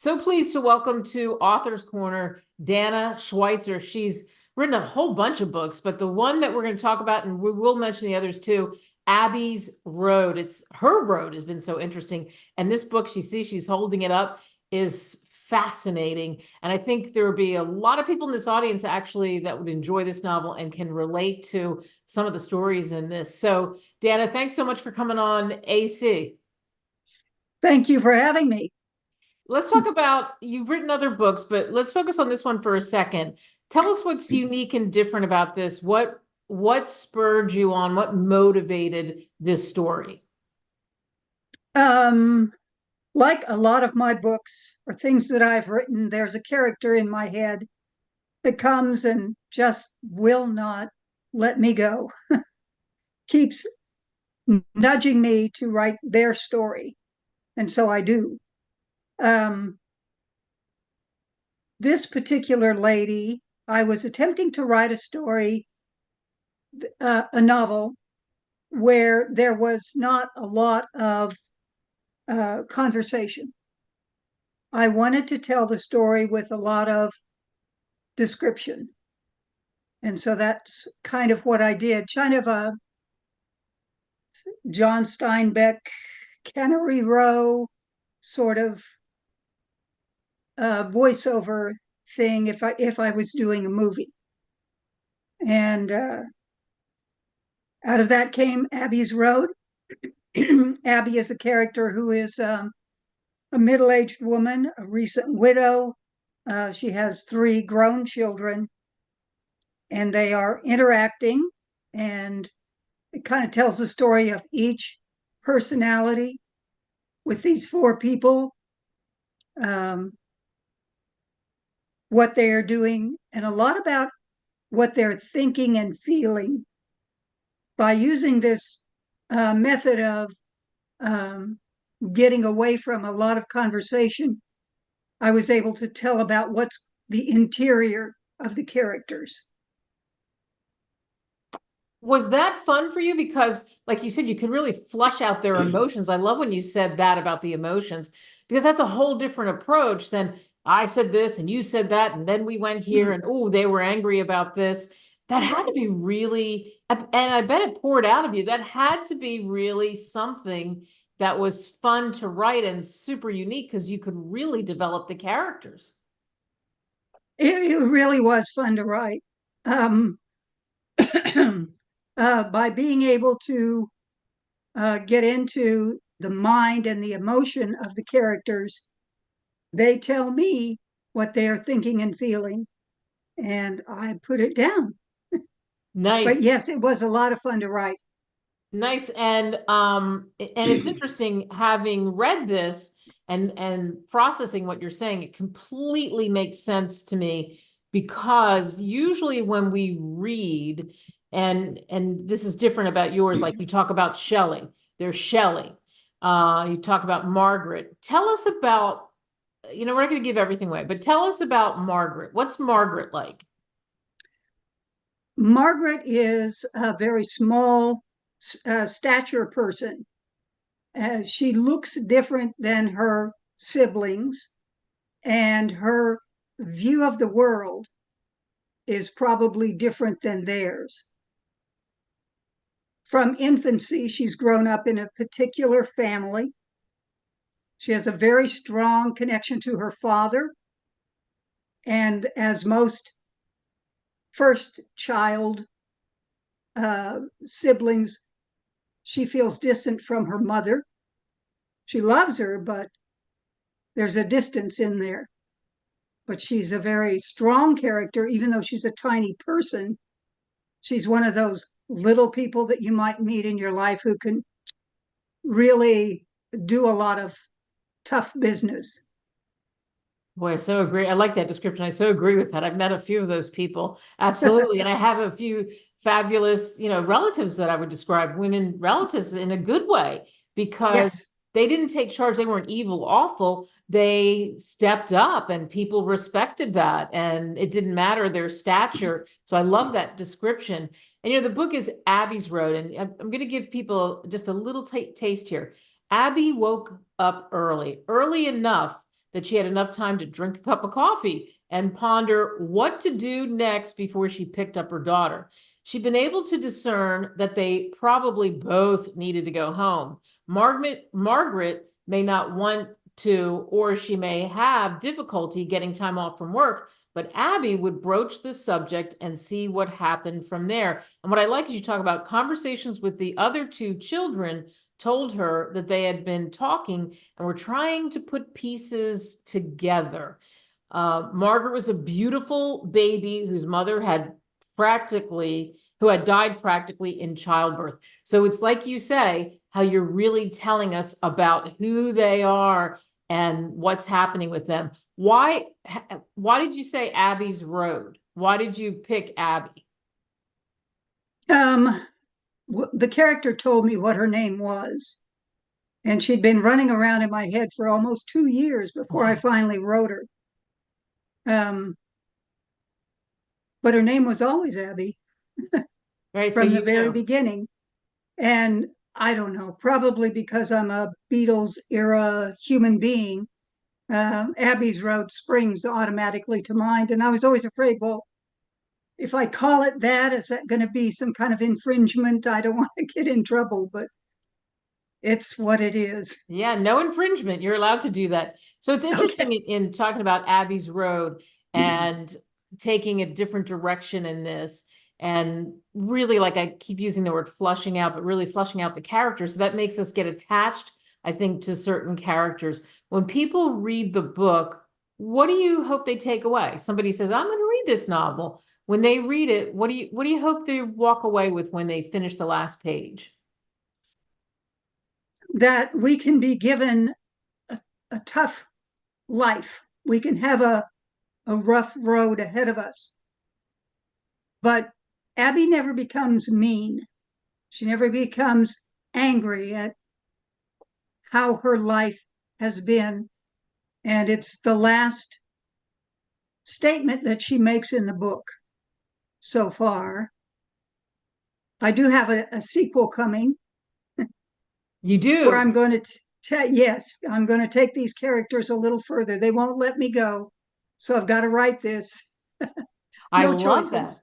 So pleased to welcome to Author's Corner, Danna Schweitzer. She's written a whole bunch of books, but the one that we're going to talk about, and we will mention the others too, Abbey's Road. It's her road has been so interesting. And this book, she's holding it up, is fascinating. And I think there will be a lot of people in this audience actually that would enjoy this novel and can relate to some of the stories in this. So, Danna, thanks so much for coming on AC. Thank you for having me. Let's talk about, you've written other books, but let's focus on this one for a second. Tell us what's unique and different about this. What spurred you on? What motivated this story? Um, like a lot of my books or things that I've written, there's a character in my head that comes and just will not let me go, keeps nudging me to write their story. And so I do. Um, this particular lady, I was attempting to write a story, a novel, where there was not a lot of conversation. I wanted to tell the story with a lot of description. And so that's kind of what I did, kind of a John Steinbeck, Cannery Row sort of voiceover thing if I was doing a movie. And out of that came Abbey's Road. Abbey is a character who is a middle-aged woman, a recent widow. She has three grown children, and they are interacting, and it kind of tells the story of each personality with these four people, um, what they are doing, and a lot about what they're thinking and feeling by using this method of um, getting away from a lot of conversation. I was able to tell about what's the interior of the characters. Was that fun for you? Because, like you said, you could really flush out their emotions. I love when you said that about the emotions, because that's a whole different approach than I said this and you said that, and then we went here and oh, they were angry about this. That had to be really, and I bet it poured out of you. That had to be really something that was fun to write and super unique because you could really develop the characters. It really was fun to write. Um, by being able to get into the mind and the emotion of the characters, they tell me what they are thinking and feeling, and I put it down. But Nice. yes, it was a lot of fun to write. Nice. And it's interesting having read this and processing what you're saying, it completely makes sense to me because usually when we read, and this is different about yours, like you talk about Shelley, there's Shelley. You talk about Margaret. Tell us about, we're not going to give everything away, but tell us about Margaret. What's Margaret like? Margaret is a very small stature person. She looks different than her siblings, and her view of the world is probably different than theirs. From infancy, she's grown up in a particular family. She has a very strong connection to her father. And as most first child siblings, she feels distant from her mother. She loves her, but there's a distance in there. But she's a very strong character, even though she's a tiny person. She's one of those little people that you might meet in your life who can really do a lot of tough business. Boy, I so agree. I like that description. I so agree with that. I've met a few of those people. Absolutely. And I have a few fabulous, relatives that I would describe women relatives in a good way because Yes. they didn't take charge. They weren't evil, awful. They stepped up and people respected that. And it didn't matter their stature. So I love that description. And, the book is Abbey's Road. And I'm going to give people just a little taste here. Abbey woke up early enough that she had enough time to drink a cup of coffee and ponder what to do next before she picked up her daughter. She'd been able to discern that they probably both needed to go home. Margaret may not want to, or she may have difficulty getting time off from work, but Abbey would broach the subject and see what happened from there. And what I like is you talk about conversations with the other two children told her that they had been talking and were trying to put pieces together. Margaret was a beautiful baby whose mother had who had died practically in childbirth. So it's like you say, how you're really telling us about who they are and what's happening with them. Why did you say Abbey's Road? Why did you pick Abbey? The character told me what her name was, and she'd been running around in my head for almost 2 years before I finally wrote her. But her name was always Abbey. Right, from the very beginning. And I don't know, probably because I'm a Beatles era human being, Abbey's Road springs automatically to mind. And I was always afraid, well, if I call it that, is that going to be some kind of infringement? I don't want to get in trouble, but it's what it is. Yeah, no infringement. You're allowed to do that. So it's interesting Okay. in talking about Abbey's Road and taking a different direction in this. And really, like I keep using the word flushing out, but really flushing out the characters. So that makes us get attached, I think, to certain characters. When people read the book, what do you hope they take away? Somebody says, I'm going to read this novel. When they read it, what do you hope they walk away with when they finish the last page? That we can be given a tough life. We can have a rough road ahead of us. But Abbey never becomes mean. She never becomes angry at how her life has been. And it's the last statement that she makes in the book so far. I do have a sequel coming. You do? Where I'm going to, yes, I'm going to take these characters a little further. They won't let me go. So I've got to write this. I No love choices. that.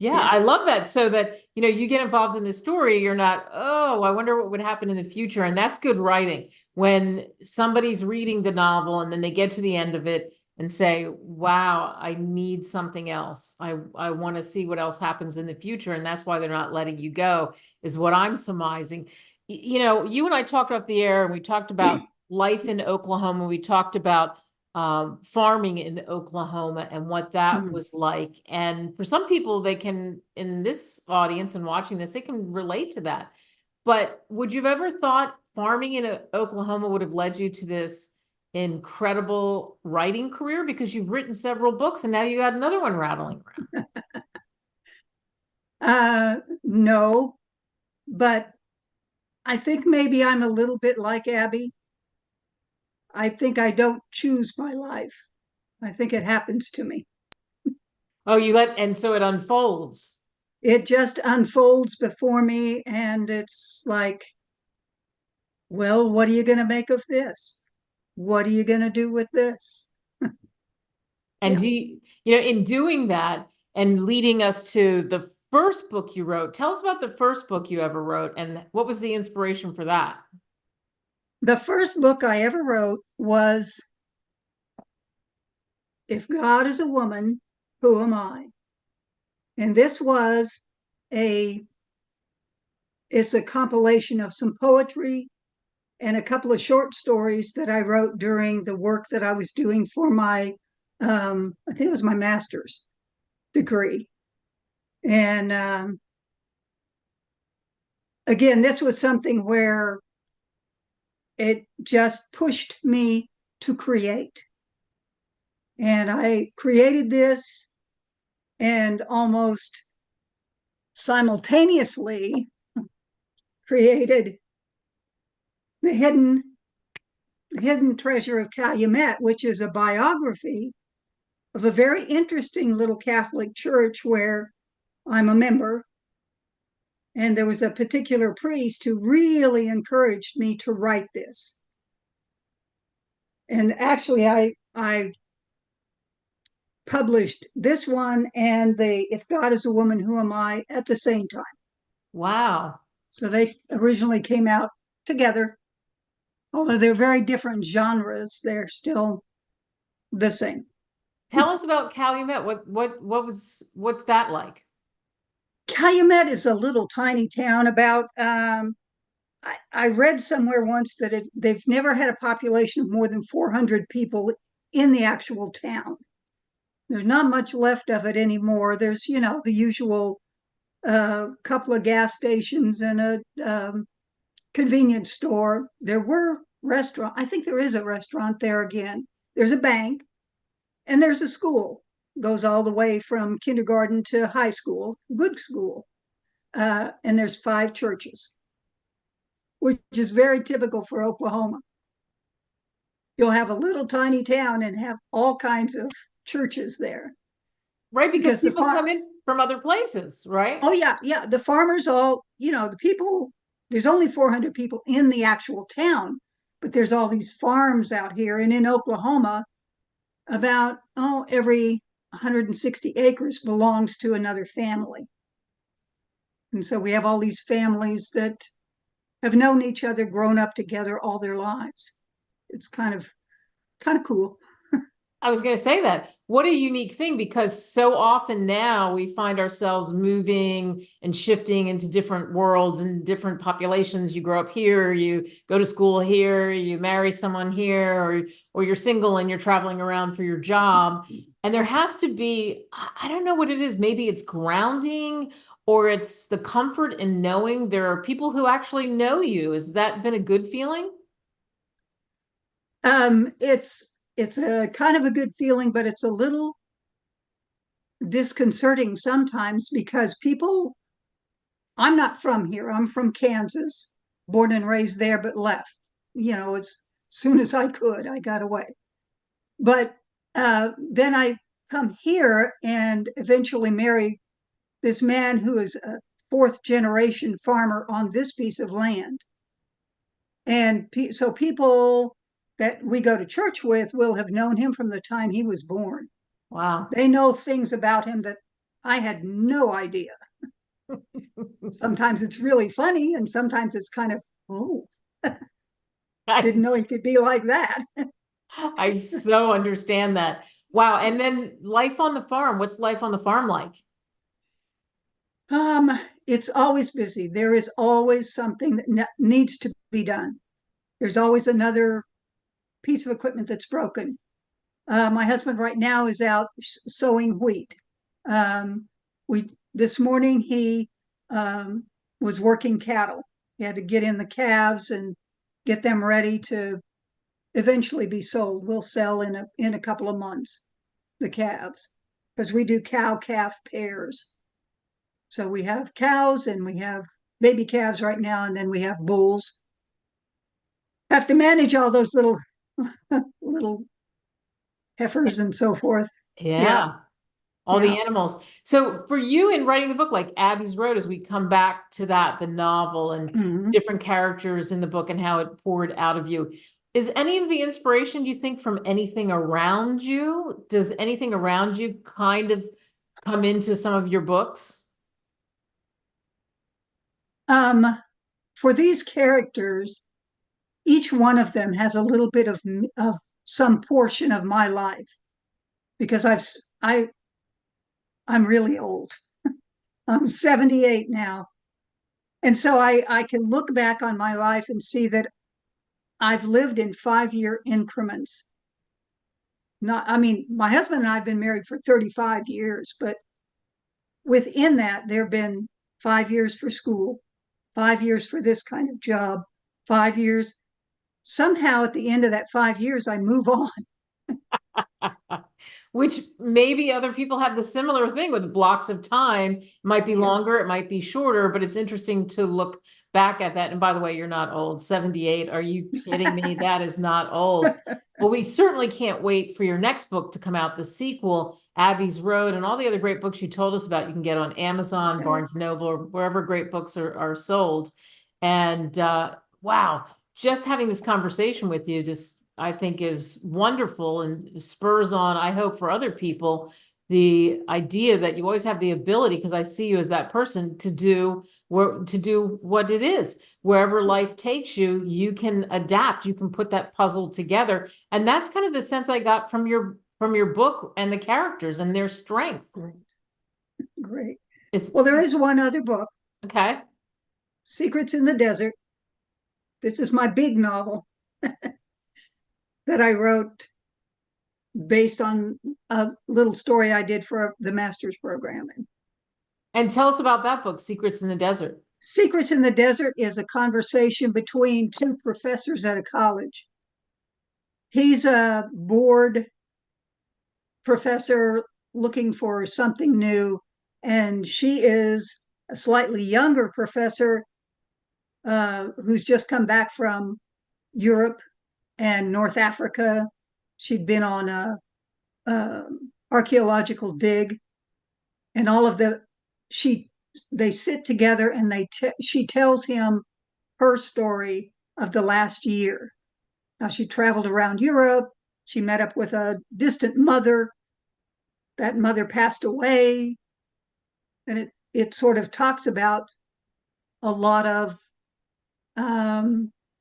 Yeah, I love that. So that, you get involved in the story, you're not, oh, I wonder what would happen in the future. And that's good writing. When somebody's reading the novel and then they get to the end of it and say, wow, I need something else. I want to see what else happens in the future. And that's why they're not letting you go, is what I'm surmising. You and I talked off the air and we talked about life in Oklahoma. We talked about farming in Oklahoma and what that was like. And for some people, they can, in this audience and watching this, they can relate to that. But would you have ever thought farming in Oklahoma would have led you to this incredible writing career? Because you've written several books and now you got another one rattling around. No, but I think maybe I'm a little bit like Abbey. I think I don't choose my life. I think it happens to me. Oh, and so it unfolds. It just unfolds before me, and it's like, well, what are you going to make of this? What are you going to do with this? And in doing that and leading us to the first book you wrote, tell us about the first book you ever wrote and what was the inspiration for that? The first book I ever wrote was If God is a Woman, Who Am I? And this was it's a compilation of some poetry and a couple of short stories that I wrote during the work that I was doing for my, I think it was my master's degree. And again, this was something where it just pushed me to create. And I created this, and almost simultaneously created the hidden treasure of Calumet, which is a biography of a very interesting little Catholic church where I'm a member. And there was a particular priest who really encouraged me to write this. And actually, I published this one and the If God is a Woman, Who Am I at the same time. Wow. So they originally came out together. Although they're very different genres, they're still the same. Tell us about Calumet. What's that like? Calumet is a little tiny town about I read somewhere once that they've never had a population of more than 400 people in the actual town. There's not much left of it anymore. There's, the usual couple of gas stations and a convenience store. There were restaurant. I think there is a restaurant there again. There's a bank and there's a school. Goes all the way from kindergarten to high school, good school. And there's 5 churches, which is very typical for Oklahoma. You'll have a little tiny town and have all kinds of churches there. Right, because people come in from other places, right? Oh yeah, yeah. The farmers all, the people, there's only 400 people in the actual town, but there's all these farms out here. And in Oklahoma, about every 160 acres belongs to another family. And so we have all these families that have known each other, grown up together all their lives. It's kind of cool. I was going to say that. What a unique thing, because so often now we find ourselves moving and shifting into different worlds and different populations. You grow up here, you go to school here, you marry someone here, or you're single and you're traveling around for your job. And there has to be, I don't know what it is, maybe it's grounding or it's the comfort in knowing there are people who actually know you. Has that been a good feeling? It's a kind of a good feeling, but it's a little disconcerting sometimes because I'm not from here. I'm from Kansas, born and raised there, but left. As soon as I could, I got away. But then I come here and eventually marry this man who is a 4th generation farmer on this piece of land. And so people that we go to church with will have known him from the time he was born. Wow. They know things about him that I had no idea. Sometimes it's really funny, and sometimes it's kind of, oh, didn't know he could be like that. I so understand that. Wow. And then life on the farm. What's life on the farm like? It's always busy. There is always something that needs to be done. There's always another piece of equipment that's broken. My husband right now is out sowing wheat. This morning he was working cattle. He had to get in the calves and get them ready to eventually be sold. We'll sell in a couple of months the calves because we do cow calf pairs. So we have cows and we have baby calves right now, and then we have bulls. Have to manage all those little little heifers and so forth. Yeah. All the animals. So for you in writing the book, like Abbey's Road, as we come back to that, the novel and different characters in the book and how it poured out of you, is any of the inspiration, do you think, from anything around you? Does anything around you kind of come into some of your books? For these characters, each one of them has a little bit of some portion of my life because I'm really old. I'm 78 now. And so I can look back on my life and see that I've lived in 5-year increments. My husband and I have been married for 35 years, but within that, there have been 5 years for school, 5 years for this kind of job, 5 years. Somehow at the end of that 5 years, I move on. Which maybe other people have the similar thing with blocks of time. It might be longer, it might be shorter, but it's interesting to look back at that. And by the way, you're not old. 78. Are you kidding me? That is not old. Well, we certainly can't wait for your next book to come out, the sequel, Abbey's Road, and all the other great books you told us about. You can get on Amazon, Barnes Noble, or wherever great books are sold. And wow, just having this conversation with you just I think is wonderful and spurs on, I hope, for other people, the idea that you always have the ability, because I see you as that person, to do what it is. Wherever life takes you, you can adapt, you can put that puzzle together. And that's kind of the sense I got from your book and the characters and their strength. Great. Great. It's, Well, there is one other book, okay. Secrets in the Desert. This is my big novel that I wrote based on a little story I did for the master's program. And tell us about that book, Secrets in the Desert. Secrets in the Desert is a conversation between two professors at a college. He's a bored professor looking for something new, and she is a slightly younger professor who's just come back from Europe and North Africa. She'd been on a archaeological dig, and all of they sit together and she tells him her story of the last year. Now, she traveled around Europe. She met up with a distant mother. That mother passed away, and it sort of talks about a lot of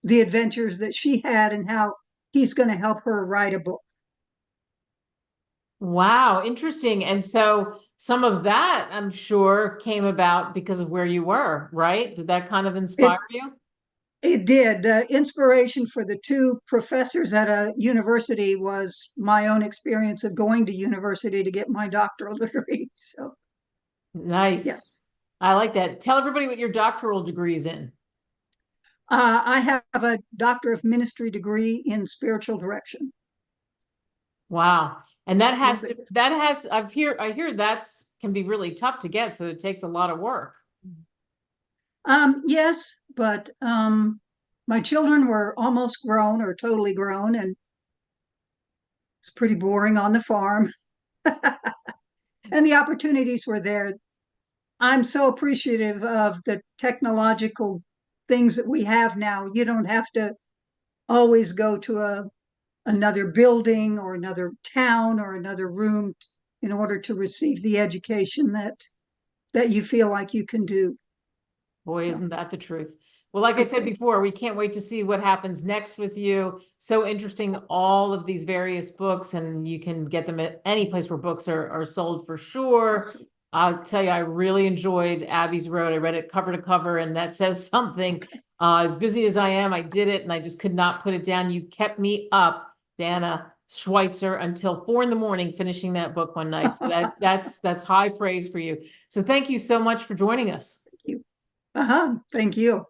the adventures that she had and how he's going to help her write a book. Wow, interesting. And so some of that, I'm sure, came about because of where you were, right? Did that kind of inspire you? It did. Inspiration for the two professors at a university was my own experience of going to university to get my doctoral degree. So, Nice. yes. I like that. Tell everybody what your doctoral degree's in. I have a Doctor of Ministry degree in spiritual direction. Wow. And that I hear that's can be really tough to get, so it takes a lot of work. Yes, but my children were almost grown or totally grown, and it's pretty boring on the farm. And the opportunities were there. I'm so appreciative of the technological things that we have now. You don't have to always go to another building or another town or another room in order to receive the education that you feel like you can do. Boy, isn't that the truth? Well, like I said before, we can't wait to see what happens next with you. So interesting, all of these various books, and you can get them at any place where books are sold for sure. I'll tell you, I really enjoyed Abbey's Road. I read it cover to cover, and that says something. As busy as I am, I did it, and I just could not put it down. You kept me up, Danna Schweitzer, until 4 a.m. finishing that book one night. So that's high praise for you. So thank you so much for joining us. Thank you. Thank you.